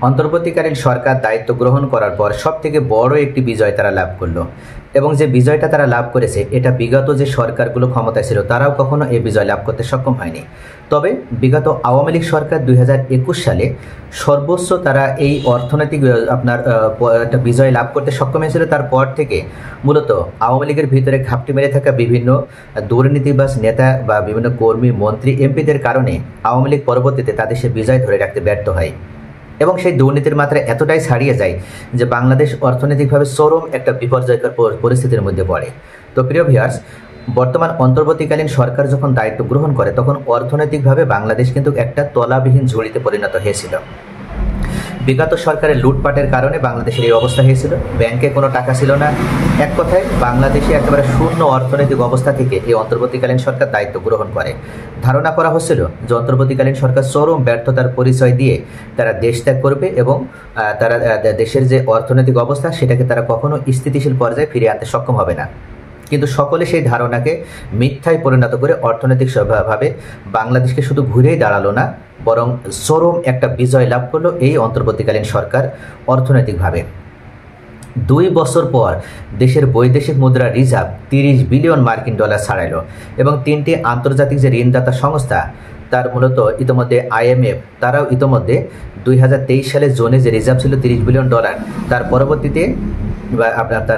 অন্তর্বর্তীকালীন সরকার দায়িত্ব গ্রহণ করার পর সবথেকে বড় একটি বিজয় তারা লাভ করলো এবং যে বিজয়টা তারা লাভ করেছে এটা বিগত যে সরকারগুলো ক্ষমতায় ছিল তারাও কখনো এই বিজয় লাভ করতে সক্ষম হয়নি। তবে বিগত আওয়ামী লীগ সরকার 2021 সালে সর্বোচ্চ তারা এই অর্থনৈতিক একটা বিজয় লাভ করতে সক্ষম হয়েছিল। তারপর থেকে মূলত আওয়ামী লীগের ভিতরে ঘাপটি মেরে থাকা বিভিন্ন দুর্নীতিবাজ নেতা বা বিভিন্ন কর্মী মন্ত্রী এমপিদের কারণে আওয়ামী লীগ পরবর্তীতে তাদের সে বিজয় ধরে রাখতে ব্যর্থ হয় এবং সেই দুর্নীতির মাত্রা এতটাই ছাড়িয়ে যায় যে বাংলাদেশ অর্থনৈতিকভাবে চরম একটা বিপর্যয়কর পরিস্থিতির মধ্যে পড়ে। তো প্রিয় ভিউয়ার্স, বর্তমান অন্তর্বর্তীকালীন সরকার যখন দায়িত্ব গ্রহণ করে তখন অর্থনৈতিকভাবে বাংলাদেশ কিন্তু একটা তলাবিহীন ঝুড়িতে পরিণত হয়েছিল। বিগত সরকারের লুটপাটের কারণে বাংলাদেশের এই অবস্থা হয়েছিল, ব্যাংকে কোনো টাকা ছিল না। এক কথায় বাংলাদেশে একেবারে শূন্য অর্থনৈতিক অবস্থা থেকে এই অন্তর্বর্তীকালীন সরকার দায়িত্ব গ্রহণ করে। ধারণা করা হচ্ছিল যে অন্তর্বর্তীকালীন সরকার চরম ব্যর্থতার পরিচয় দিয়ে তারা দেশ ত্যাগ করবে এবং তারা দেশের যে অর্থনৈতিক অবস্থা সেটাকে তারা কখনো স্থিতিশীল পর্যায়ে ফিরিয়ে আনতে সক্ষম হবে না। কিন্তু সকলে সেই ধারণাকে মিথ্যায় পরিণত করে অর্থনৈতিকভাবে বাংলাদেশকে শুধু ঘুরেই দাঁড়ালো না, বরং চরম একটা বিজয় লাভ করলো এই অন্তর্বর্তীকালীন সরকার অর্থনৈতিকভাবে। 2 বছর পর দেশের বৈদেশিক মুদ্রা রিজার্ভ 30 বিলিয়ন মার্কিন ডলার ছাড়াইল এবং 3টি আন্তর্জাতিক যে ঋণদাতা সংস্থা তার মূলত ইতিমধ্যে IMF তারাও ইতিমধ্যে 2023 সালে জোনে যে রিজার্ভ ছিল 30 বিলিয়ন ডলার তার পরবর্তীতে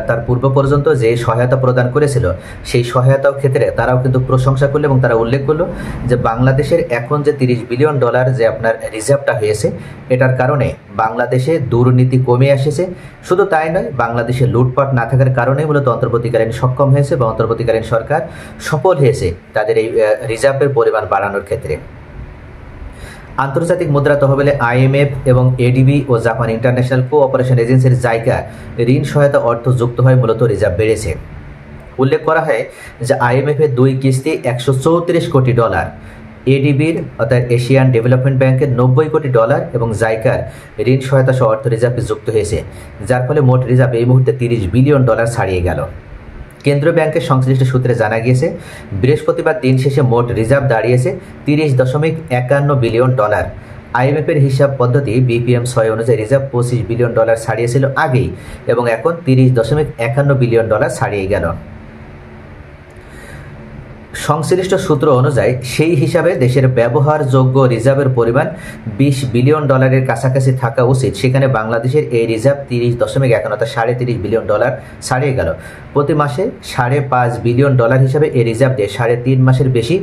তার পূর্ব পর্যন্ত যে সহায়তা প্রদান করেছিল সেই সহায়তার ক্ষেত্রে তারাও কিন্তু প্রশংসা করলো এবং তারা উল্লেখ করলো যে বাংলাদেশের এখন যে 30 বিলিয়ন ডলার যে আপনার রিজার্ভটা হয়েছে এটার কারণে বাংলাদেশে দুর্নীতি কমে এসেছে। শুধু তাই নয়, বাংলাদেশে লুটপাট না থাকার কারণেই মূলত অন্তর্বর্তীকালীন সক্ষম হয়েছে বা অন্তর্বর্তীকালীন সরকার সফল হয়েছে তাদের এই রিজার্ভের পরিমাণ বাড়ানোর ক্ষেত্রে। আন্তর্জাতিক মুদ্রা তহবিলে IMF এবং ADB ও জাপান ইন্টারন্যাশনাল কোঅপারেশন এজেন্সির জায়গা ঋণ সহায়তা অর্থ যুক্ত হয় মূলত রিজার্ভ বেড়েছে। উল্লেখ করা হয় যে IMF এর 2 কিস্তি 134 কোটি ডলার, ADBর অর্থাৎ এশিয়ান ডেভেলপমেন্ট ব্যাংকের 90 কোটি ডলার এবং জাইকার ঋণ সহায়তা সহ অর্থ রিজার্ভে যুক্ত হয়েছে, যার ফলে মোট রিজার্ভ এই মুহূর্তে 30 বিলিয়ন ডলার ছাড়িয়ে গেল। কেন্দ্রীয় ব্যাংকের সংশ্লিষ্ট সূত্রে জানা গিয়েছে বৃহস্পতিবার দিন শেষে মোট রিজার্ভ দাঁড়িয়েছে 30.51 বিলিয়ন ডলার। IMF এর হিসাব পদ্ধতি BPM-6 অনুযায়ী রিজার্ভ 25 বিলিয়ন ডলার ছাড়িয়েছিল আগেই এবং এখন 30.51 বিলিয়ন ডলার ছাড়িয়ে গেল। সংশ্লিষ্ট সূত্র অনুযায়ী সেই হিসাবে দেশের ব্যবহারযোগ্য রিজার্ভের পরিমাণ 20 বিলিয়ন ডলারের কাছাকাছি থাকা উচিত, সেখানে বাংলাদেশের এই রিজার্ভ 30.51 অর্থাৎ 30.5 বিলিয়ন ডলার ছাড়িয়ে গেল। প্রতি মাসে 5.5 বিলিয়ন ডলার হিসাবে এই রিজার্ভ দিয়ে 3.5 মাসের বেশি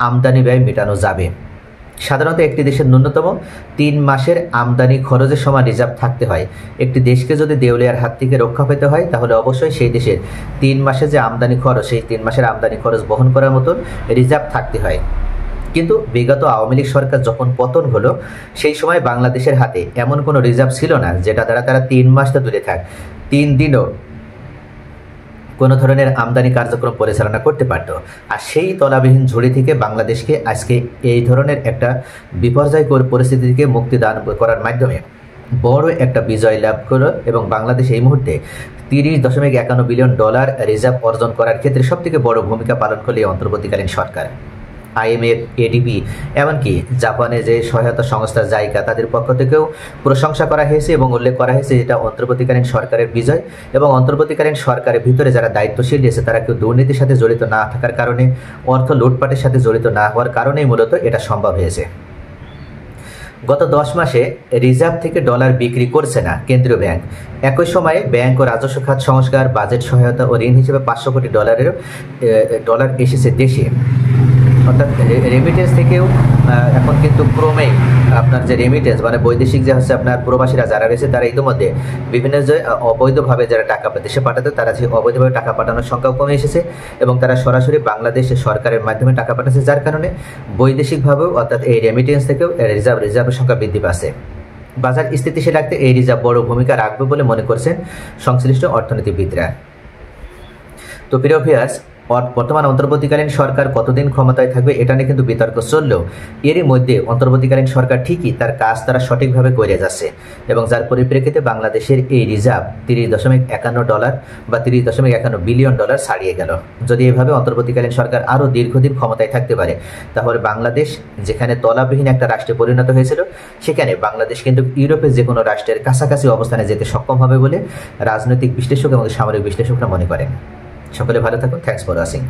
আমদানি ব্যয় মেটানো যাবে। সাধারণত একটি দেশের ন্যূনতম 3 মাসের আমদানি খরচের সমান রিজার্ভ থাকতে হয়। একটি দেশকে যদি দেউলিয়ার হাত থেকে রক্ষা পেতে হয় তাহলে অবশ্যই সেই দেশের 3 মাসে যে আমদানি খরচ সেই 3 মাসের আমদানি খরচ বহন করার মতন রিজার্ভ থাকতে হয়। কিন্তু বিগত আওয়ামী লীগ সরকার যখন পতন হলো সেই সময় বাংলাদেশের হাতে এমন কোনো রিজার্ভ ছিল না যেটা দ্বারা তারা 3 মাস তো দূরে থাক 3 দিনও কোনো ধরনের আমদানি কার্যক্রম পরিচালনা করতে পারত। আর সেই তলাবিহীন ঝুড়ি থেকে বাংলাদেশকে আজকে এই ধরনের একটা বিপর্যয়কর পরিস্থিতি থেকে মুক্তি দান করার মাধ্যমে বড় একটা বিজয় লাভ করল এবং বাংলাদেশ এই মুহূর্তে 30.51 বিলিয়ন ডলার রিজার্ভ অর্জন করার ক্ষেত্রে সবথেকে বড় ভূমিকা পালন করলে অন্তর্বর্তীকালীন সরকার। IMF, ADB এমনকি জাপানে যে সহায়তা সংস্থা জাইকা তাদের পক্ষ থেকেও প্রশংসা করা হয়েছে এবং উল্লেখ করা হয়েছে এটা অন্তর্বর্তীকালীন সরকারের বিজয় এবং অন্তর্বর্তীকালীন সরকারের ভিতরে যারা দায়িত্বশীল রয়েছে তারা কেউ দুর্নীতির সাথে জড়িত না থাকার কারণে, অর্থ লুটপাটের সাথে জড়িত না হওয়ার কারণেই মূলত এটা সম্ভব হয়েছে। গত 10 মাসে রিজার্ভ থেকে ডলার বিক্রি করছে না কেন্দ্রীয় ব্যাংক। একই সময়ে ব্যাংক ও রাজস্ব খাত সংস্কার, বাজেট সহায়তা ও ঋণ হিসেবে 500 কোটি ডলার এসেছে দেশে। অর্থাৎ রেমিটেন্স থেকেও এখন কিন্তু ক্রমেই আপনার যে রেমিটেন্স মানে বৈদেশিক যে হচ্ছে আপনার প্রবাসীরা যারা রয়েছে তারা ইতিমধ্যে বিভিন্ন যে অবৈধভাবে যারা টাকা দেশে পাঠাতে তারা যে অবৈধভাবে টাকা পাঠানোর সংখ্যাও কমে এসেছে এবং তারা সরাসরি বাংলাদেশ সরকারের মাধ্যমে টাকা পাঠাচ্ছে, যার কারণে বৈদেশিকভাবেও অর্থাৎ এই রেমিটেন্স থেকেও রিজার্ভের সংখ্যা বৃদ্ধি পাচ্ছে। বাজার স্থিতিশীল রাখতে এই রিজার্ভ বড় ভূমিকা রাখবে বলে মনে করছেন সংশ্লিষ্ট অর্থনীতিবিদরা। তো প্রিয় ভিউয়ার্স, বর্তমান অন্তর্বর্তীকালীন সরকার কতদিন ক্ষমতায় থাকবে এটা নিয়ে কিন্তু বিতর্ক চললেও এরই মধ্যে অন্তর্বর্তীকালীন সরকার ঠিকই তার কাজ তারা সঠিকভাবে করে যাচ্ছে এবং যার পরিপ্রেক্ষিতে বাংলাদেশের এই রিজার্ভ $30.51 বা $30.51 বিলিয়ন ছাড়িয়ে গেল। যদি এভাবে অন্তর্বর্তীকালীন সরকার আরও দীর্ঘদিন ক্ষমতায় থাকতে পারে তাহলে বাংলাদেশ যেখানে তলাবিহীন একটা রাষ্ট্রে পরিণত হয়েছিল সেখানে বাংলাদেশ কিন্তু ইউরোপের যে কোনো রাষ্ট্রের কাছাকাছি অবস্থানে যেতে সক্ষম হবে বলে রাজনৈতিক বিশ্লেষক এবং সামরিক বিশ্লেষকরা মনে করেন। সকলে ভালো থাকুন। Thanks for watching.